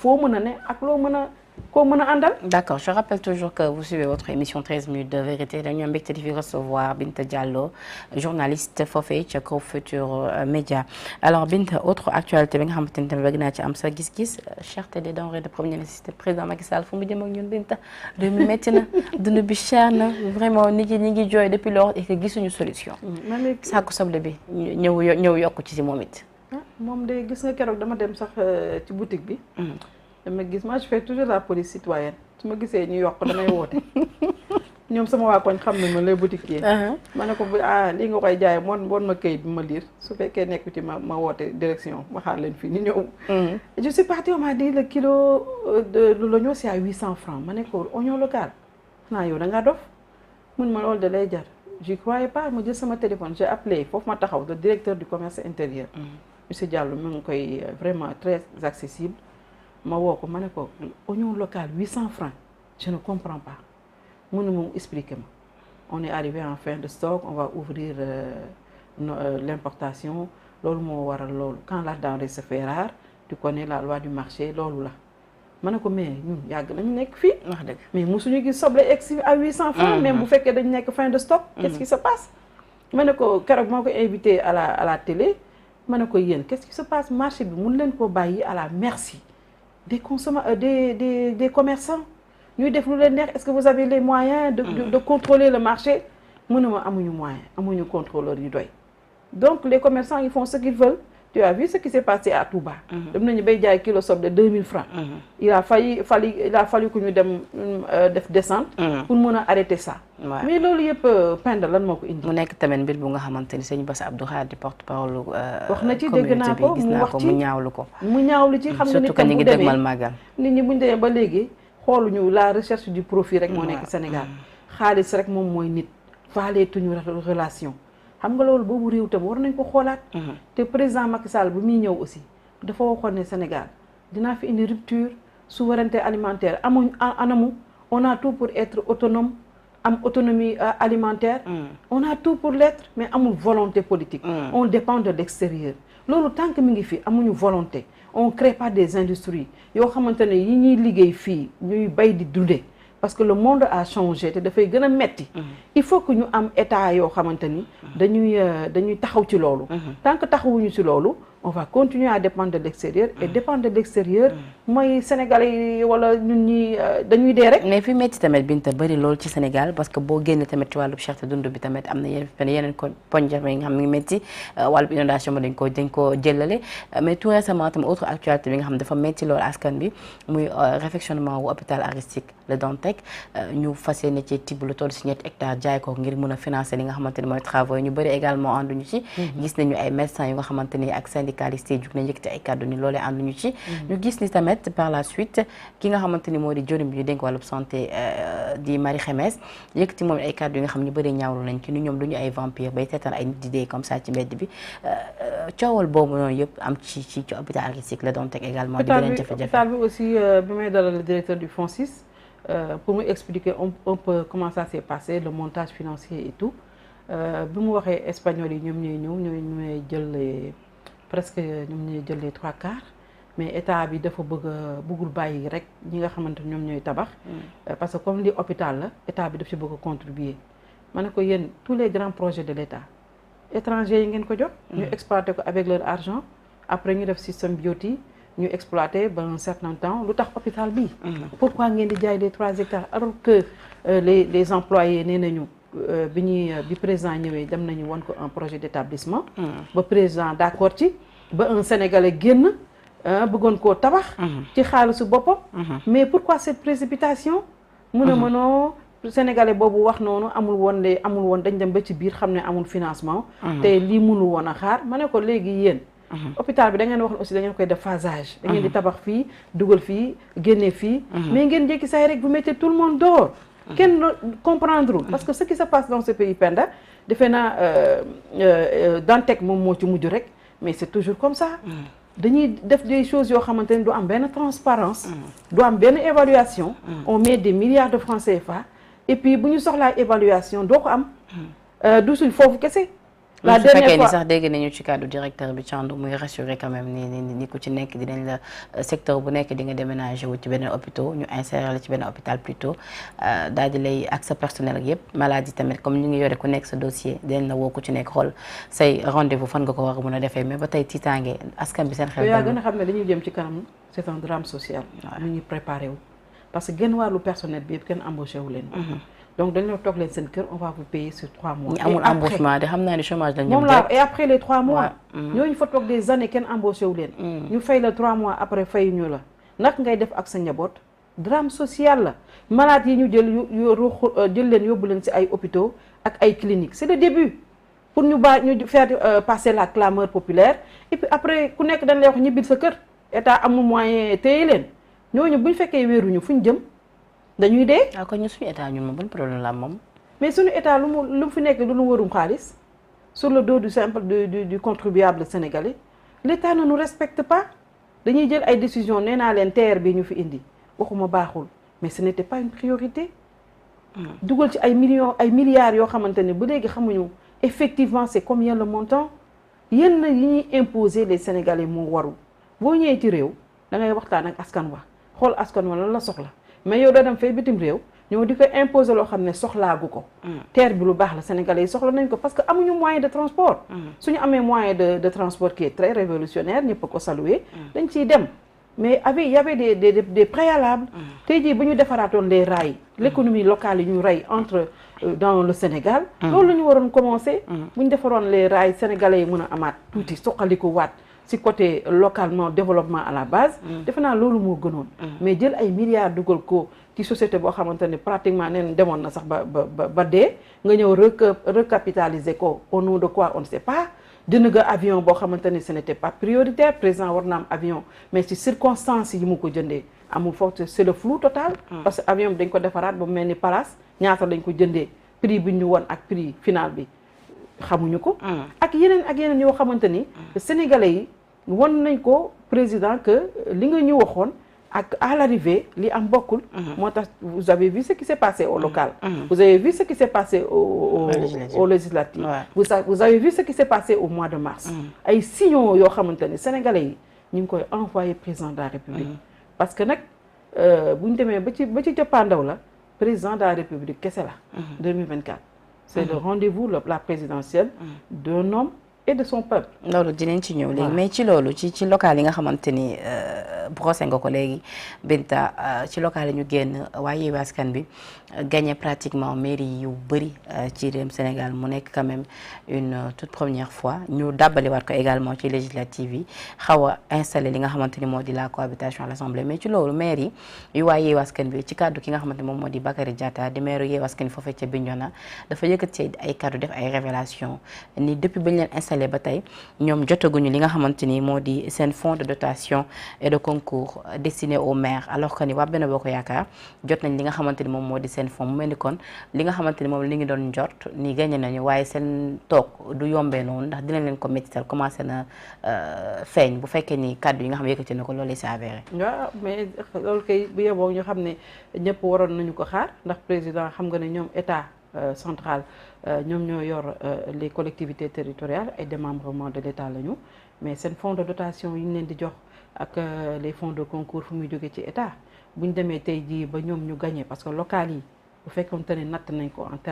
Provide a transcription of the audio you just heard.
foo mën a ne ak loo mën a koo mën a àndal. D'accord, je rappelle toujours que vous suivez votre émission 13 minutes de vérité dañu am mbégte di fi recevoir Binta Diallo journaliste foofee ca Groupe Futurs Médias. Alors Binta, autre actualité bi nga xamante ni tamit bëgg naa ci am sa gis-gis cherté des denrées de première nécessité président Macky Sall fu mu jëm ak ñun Binta réew mi métti na dund bi cher na vraiment nit ñi ngi jooy depuis lors et que gisuñu solution. saako soble bi ñëw yokk ci si moom it. moom de gis nga keroog dama dem sax ci boutique bi. dama gis moi je fais toujours la police citoyenne su ma gisee ñu yokk damay woote ñoom sama waa koñ xam nañ ma les boutiquiers. ma ne ko lii nga koy jaay moon ma kayit bi ma lire su fekkee nekk ci ma woote direction ma xaar leen fii ñu ñëw. je suis partie on m'a dit le kilo de l'oignon c'est à 800 francs ma ne ko oignon local xanaa yow da ngaa dof mun ma loolu da lay jar j'y croyais pas ma jël sama téléphone j'ai appelé foofu ma taxaw le directeur du commerce intérieur. monsieur Diallo mu ngi koy vraiment très accessible. ma woo ko ma ne ko oignon local 800 francs je ne comprends pas mënu moom expliquer ma on est arrivé en fin de stock on va ouvrir l'importation loolu moo waral loolu quand la denrée se fait rare tu connais la loi du marché loolu la ma ne ko mais ñun yàgg nañu nekk fii wax dëgg mais mosuñu gis soble egsi à 800 francs même bu fekkee dañu nekk fin de stock qu'est-ce qui se passe ma ne ko keroog moo ko invité à la télé ma ne ko yéen qu'est-ce qui se passe marché bi mun leen ko bàyyi à la merci des consommateurs des commerçants ñuy def lu leen neex est-ce que vous avez les moyens de contrôler le marché mënuma amuñu moyen amuñu contrôleur yu doy donc les commerçants ils font ce qu'ils veulent tu as vu ce qui s'est passé à Touba dem nañu bay jaay kilo soble de 2000 francs il a fallu que ñu dem def descente pour mën a arrêter ça mais loolu yëpp Penda lan moo ko indi mu nekk tamit mbir bu nga xamante ni sëñ Bass Abdou Khadre di porte-parole wax na ci dégg naa ko mu wax ci mu ñaawlu ko ci xam nga ni surtout que ñu ngi dégmal màggal nit ñi buñu demee ba léegi xooluñu la recherche du profit rek moo nekk Sénégal xaalis rek moom mooy nit faaleetuñu relation xam nga loolu boobu réew tam war nañ ko xoolaat te président Macky Sall bu muy ñëw aussi dafa waxoon ne Sénégal dinaa fi indi rupture souveraineté alimentaire anamu on a tout pour être autonome am autonomie alimentaire on a tout pour l'être mais amul volonté politique on dépend de l'extérieur loolu tant que mi ngi fi amuñu volonté on crée pas des industries yoo xamante ne yi ñuy liggéey fii ñuy bay di dundee parce que le monde a changé te dafay gën a metti il faut que ñu am état yoo xamante ni dañuy taxaw ci loolu tant que taxawuñu ci loolu on va continuer à dépendre de l'extérieur et dépendre de l'extérieur mooy Sénégalais yi wala ñun ñi dañuy dee rek mais fi metti tamit Binta bëri loolu ci Sénégal parce que boo génnee tamit ci wàllub cherté dund bi tamit am na yeneen poñ jafe yi nga xam ne ngi metti wàllub inondation bi dañ ko jëlale mais tout récemment tamit autre actualité bi nga xam dafa metti loolu askan bi muy réfectionnement wu hôpital Aristide Le Dantec ñu fas yéene ci tibb lu toll si 7 hectares jaay ko ngir mën a financer li nga xamante ni mooy travaux yi ñu bëri également ànduñu ci gis nañu ay médecins yu nga xamante ni ak syndicalistes yi jug nañ yëkkati ay kàddu ni loolee ànduñu ci ñu gis ni tamit par la suite ki nga xamante ni moo di jëriñ bi ñu dénk wàllub santé di Marie Khemesse yëkkati moom ay kàddu yi nga xam ñu bëri ñaawlu nañ ci ni ñoom duñu ay vampire bay teetaan ay nit di dee comme ça ci mbedd bi coowal boobu noonu yëpp am ci hôpital Aristide Le Dantec également di beneen jafe-jafe hôpital bi aussi bi may dalal le directeur du FONSIS pour mu expliquer un peu comment ça s'est passé le montage financier et tout bi mu waxee espagnol yi ñoom ñooy ñëw ñooy jël presque ñoom ñooy jël les 3/4 mais état bi dafa bëggul bàyyi rek ñi nga xamante ñoom ñooy tabax parce que comme li hôpital la état bi daf ci bëgg a contribuer ma ne ko yéen tous les grands projets de l'état étrangers yi ngeen ko jox ñu exploiter ko avec leur argent après ñu def système biotique ñu exploiter ba un certain temps lu tax hôpital bi pourquoi ngeen di jaay les 3 hectares alors que les employés nee nañu bi président ñëwee dem nañu won ko un projet d'établissement ba président d'accord ci ba un sénégalais génn bëggoon koo tabax ci xaalisu boppam mais pourquoi cette précipitation mun a mënoo sénégalais boobu wax noonu amul woon dañ dem ba ci biir xam ne amul financement te lii mënul woon a xaar ma ne ko léegi yéen hôpital bi da ngeen wax aussi da ngeen koy def phasage da ngeen di tabax fii dugal fii génne fii mais ngeen jékki saay rek vous mettez tout le monde dehors kenn comprendre parce que ce qui se passe dans ce pays Penda defe naa Dantec moom moo ci mujj rek mais c'est toujours comme ça dañuy def des choses yoo xamante ne du am benn transparence du am benn évaluation on met des milliards de francs CFA et puis bu ñu soxlaa évaluation doo ko am du suñ foofu kese la dernière fois sax dégg nañu ci cadre directeur bi Thiandou muy rassurer quand même ni ku ci nekk dinañ la secteur bu nekk di nga déménager wu ci beneen hôpital ñu insérer la ci beneen hôpital plutôt daal di lay ak sa personnel ak yëpp maladie tamit comme ñu ngi yore ku nekk sa dossier dinañ la woo ku ci nekk xool say rendez-vous fan nga ko war a mën a defee mais ba tey tiitaange askan bi seen xel. yaa gën a xam ne dañuy jëm ci kanam c'est un drame social. ñu ngi préparé wu parce que genn wàllu personnel bi yëpp kenn embauché wu leen. donc dañu la toog leen seen kër on va vous payer sur 3 mois. ñi amul embauchement de xam naa ne chômage lañ moom la et après les 3 mois. ñooñu fa toog des années kenn embauché wu leen. ñu fay la 3 mois après fay ñu la. naka ngay def ak sa njaboot drame social la malade yi ñu jël leen yóbbu leen ci ay hôpitaux ak ay cliniques c'est le début pour ñu faire passer la clameur populaire et puis après ku nekk dañ lay wax ñibbil sa kër état amul moyen téye leen ñooñu bu ñu fekkee wéeruñu fu ñu jëm. dañuy dee. kon ñu suñu état ñun moom ban problème la moom. mais suñu état lu mu fi nekk lu mu warum xaalis sur le dos du simple du contribuable sénégalais l'état ne nous respecte pas dañuy jël ay décisions nee naa leen TER bi ñu fi indi waxuma baaxul mais ce n'était pas une priorité. dugal ci ay millions ay milliards yoo xamante ne ba léegi xamuñu effectivement c'est combien le montant yenn yi ñuy imposer les sénégalais moo waru boo ñëwee ci réew da ngay waxtaan ak askan wa xool askan wa lan la soxla. mais yow doo dem fay bitim réew ñoo di ko imposer loo xam ne soxlaagu ko. TER bi lu baax la sénégalais yi soxla nañ ko parce que amuñu moyen de transport. suñu amee moyen de transport qui est très révolutionnaire ñëpp a ko saluer. dañ ciy dem mais y avait des préalables. tey jii bu ñu defaraatoon les rails. l'économie locale yi ñu rey entre dans le Sénégal. loolu la ñu waroon commencer. bu ñu defaroon les rails sénégalais yi mën a amaat tuuti soqaliku waat. ci côté localement développement à la base. defe naa loolu moo gënoon. mais jël ay milliards dugal ko ci société boo xamante ne pratiquement neen demoon na sax ba dee nga ñëw recapitaliser ko au nom de quoi on ne sait pas. jënd nga avion boo xamante ne ce n'était pas prioritaire président war na am avion mais ci circonstances yi mu ko jëndee amul foofu c'est le flou total. parce que avion bi dañ ko defaraat ba mu mel ni palace ñaata lañ ko jëndee prix bi ñu won ak prix final bi xamuñu ko. ak yeneen yoo xamante ni sénégalais yi. won nañ ko président que li nga ñu waxoon ak à l'arrivée li am bokkul. moo tax vous avez vu ce qui s'est passé au local. vous avez vu ce qui s'est passé au législatif. vous avez vu ce qui s'est passé au mois de mars. ay signaux yoo xamante ne sénégalais yi ñu ngi koy envoyé président de la république. parce que nag bu ñu demee ba ci jëppaandaw la président de la république kese la. 2024 c'est le rendez-vous la présidentielle d'un homme et de son peuple. loolu dinañ ci ñëw léegi mais ci loolu ci local yi nga xamante ni brosé nga ko léegi Binta ci local yi ñu génn waaye Yewwi Askan bi gagné pratiquement mairie yu bëri ci réewum Sénégal mu nekk quand même une toute première fois ñu dàbbaliwaat ko également ci législative yi xaw a installé li nga xamante ni moo di la cohabitation à l'Assemblée mais ci loolu maire yi yu waaye Yewwi Askan bi ci kaddu ki nga xamante ni moom moo di Bakary Diatta di maire Yewwi Askan bi foofee ca Bignona dafa yëkkati ay kaddu def ay révélation ni depuis bañ leen installé ba tey ñoom jotaguñu li nga xamante ni moo di seen fonds de dotation et de concours destiné aux maires alors que ni waa Benno Bokk Yaakaar jot nañ li nga xamante ni moom moo di seen fonds mu mel ni kon li nga xamante ni moom li ngi doon njort ni gagné nañu waaye seen toog du yombee noonu ndax dinañ leen ko méttital commencé na feeñ bu fekkee ni kaddu yi nga xam ne yëkkati na ko loolu c'est avéré. waaw mais loolu kay bu yeboo ñu xam ne ñëpp waroon nañu ko xaar ndax président xam nga ne ñoom état central ñoom ñoo yor les collectivités territoriales ay démembrement de l'état lañu mais seen fonds de dotation yi ñu leen di jox ak les fonds de concours fu muy jóge ci état bu ñu demee tey jii ba ñoom ñu gagné parce que local yi bu fekkoonte ne natt nañ ko en terme